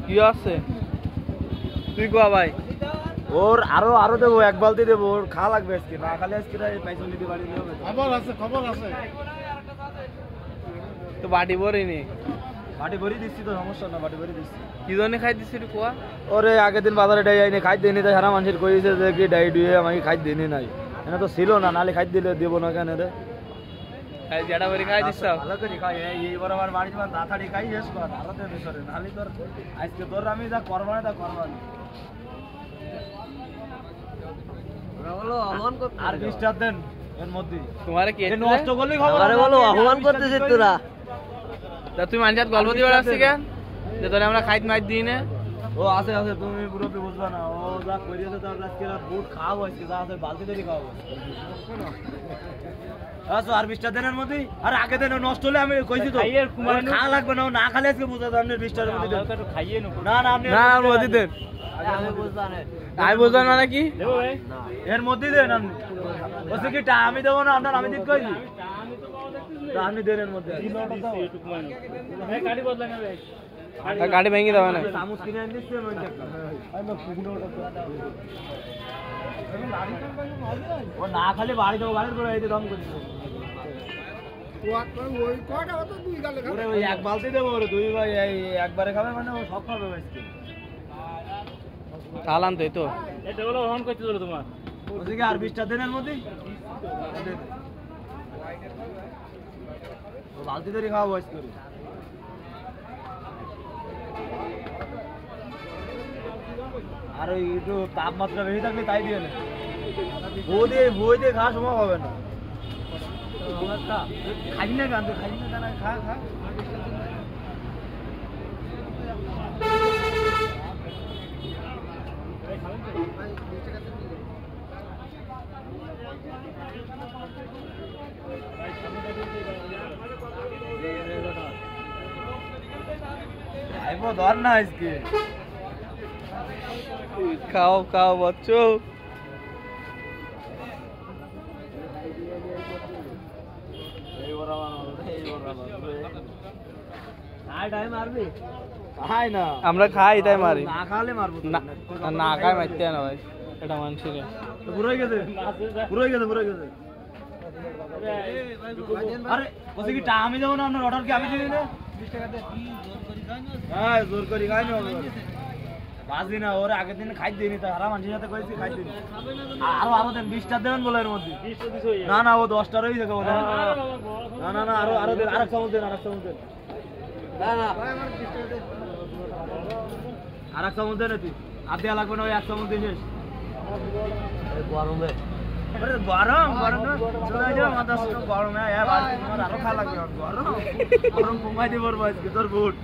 কি আছে তুই কো ভাই ওর আরো দেবো, এক বালতি দেবো, ওর খাওয়া লাগবে আজকে, না খালি আজকে পয়সা নিতে পারি। খবর আছে তো বাটি ভরিনি, বাটি ভরি দিচ্ছি তো, সমস্যা না, বাটি ভরি দিচ্ছি। কি জন্য খাই দিচ্ছি একটু কোয়া? ওরে আগের দিন বাজারে ডাই আইনি, খাই দিইনি, তাই সারা মানুষের কইছে যে কি ডাই ডুয়ে আমাকে খাই দিইনি নাই, এনে তো ছিল না, নালে খাই দিলে দেবো না কেন রে? যেটা ভরি খাই দিচ্ছ ভালো করে খাই, এইবার আমার বাড়ি যাবার তাড়াতাড়ি খাই শেষ কর, আলাদা বিষয় নাহলে তোর আজকে তোর আমি যা করবো না তা করবো না। আর 20টা দেন এর মধ্যে, তোমারে কি নষ্ট করলি খবর আরে বলো অপমান করতেছিস তোরা। তা তুই মানুষের গল্প দিয়ে বেড়াচ্ছি কেন যে তোরে আমরা খাইত মাইত দিই না? ও আছে তুমি পুরো বুঝবা না, ও যা করিয়েছে তার আজকে বুট খাওয়াবো, আজকে যা আছে বালতি তৈরি খাওয়াবো। আচ্ছা আর 20টা দিনের মধ্যে, আর আগে দিন নষ্ট হলে আমি কইছি তো খাওয়া লাগবে না, না খালে আজকে বুঝা আপনি 20টার মধ্যে খাইয়ে না না আপনি না মধ্যে দেন, আমি বুঝলাম না। আমি বুঝলাম না কি এর মধ্যে দেন আপনি, বলছি কি আমি দেবো না আপনার, আমি দিক কইছি আপনি দেন এর মধ্যে। গাড়ি ভেঙে দেবে না, চামচ কিনে আন দিচ্ছি ও না খালি বাড়ি দেবো, গাড়ির করে এই দম করে এক বালতি দেবো, ওরে দুই ভাই একবারে খাবে, মানে ও সব খাবে আজকে। চালান তো এই তো এটা হলো অন করতে দিল তোমার, বলছি কি আর 20টা দিনের মধ্যে বালতি তৈরি খাওয়াবো আজকে। আর ওই একটু তাপমাত্রা বেশি থাকলে তাই দিয়ে না, বই দিয়ে খাওয়া সম্ভব হবে না। খাই না কেন, খাই না কেন, খা খা ধর না আজকে খাও খাও বাচ্চো। আমরা খাই তাই মারি, না খাওয়ালে মারবো না খাই মারতে না ভাই, এটা মানছি রে। পুরো গেছে পুরো গেছে পুরো গেছে। আরে বলছি কি আমি যাবো না, আপনার অর্ডার কি আমি দিই না? হ্যাঁ জোর করি খাই না বাজি না, ওর আগের দিন খাই দিইনি, তাই হারা মানুষের সাথে কইছি খাই দিইনি। আরো দেন 20টা দেবেন বলে এর মধ্যে, না না ও 10টা রই থাকে বলে, না না না আরো দেন, আরেক চামচ দেন, আরেক চামচ দেন, না না আরেক চামচ দেন, তুই আর দেওয়া লাগবে না, ওই 1 চামচ দিয়ে শেষ। গরমে গরম গরম চলে যাও, মাথা গরম আরো খাওয়া লাগবে, গরম গরম কমাই দিব আজকে তোর বুট।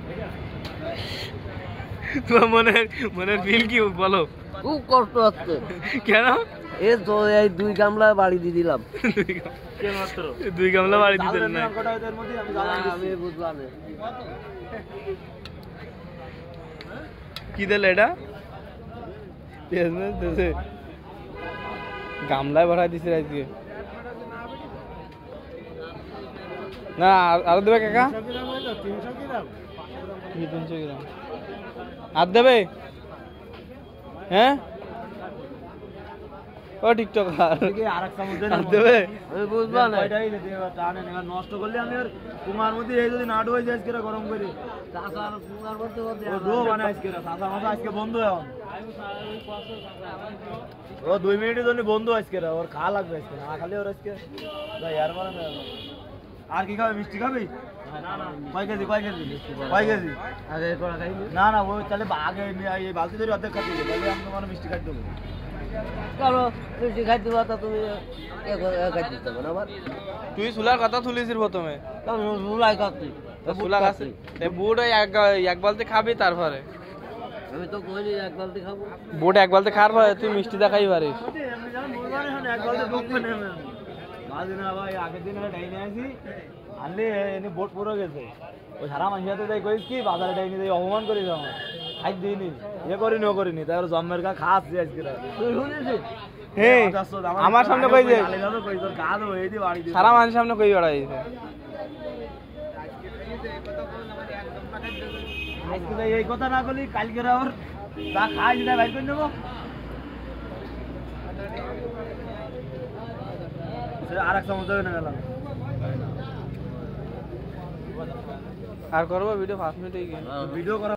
মনের ফিল কি বলো? খুব কষ্ট হচ্ছে। কেন? এই তো এই 2 গামলা বাড়ি দিয়ে দিলাম। 2 গামলা বাড়ি দিতেন না, আমি বুঝলাম না কি দিলে এটা? গামলায় ভরা দিছে আজকে, না আর দেবে কাকা? 300 গ্রাম আর দেবে? হ্যাঁ ও টিকটক দেবে, নষ্ট করলে আমি আর কুমার মধ্যে এই যদি নাড়ু হয়ে যায় আজকে গরম করে আজকে বন্ধু, এখন ও 2 মিনিটের জন্য বন্ধু আজকে, ওর খাওয়া লাগবে আজকে, না খালি ওর আজকে আর কি খাবে? মিষ্টি খাবি? কয় কেজি কয় কেজি কয় কেজি? না না ওই তাহলে আগে এই বালতি ধরে অর্ধেক খাচ্ছি, তাহলে আমি তোমার মিষ্টি খাই দেবো। চলো মিষ্টি খাইতে পারতা তুমি, খাইতে হবে না আবার। তুই চুলার কথা তুলিছিস প্রথমে, চুলাই খাচ্ছি, চুলা আছে বুট এক বালতি খাবি, তারপরে আমি তো কইনি 1 বালতি খাবো। বুট 1 বালতি খাওয়ার পরে তুই মিষ্টি দেখাই পারিস। আগের দিন ডাইনে আসি আনলে এনে বোট পুরো গেছে, ওই সারা মানুষের যাই কইস কি বাজারে ডাইনি যাই অপমান করিস, আমার খাই দিইনি, ইয়ে করিনি ও করিনি, তারপর জন্মের গা খাচ্ছি আজকে। হ্যাঁ আমার সামনে কই যে সারা মানুষের সামনে কই বেড়াইছে। আজকে ভাই এই কথা না বলি কালকে ওর যা খাই সেটা বাইর করে নেবো আর এক চামচ দেবে না গেলাম আর করবো ভিডিও 5 মিনিট ভিডিও করা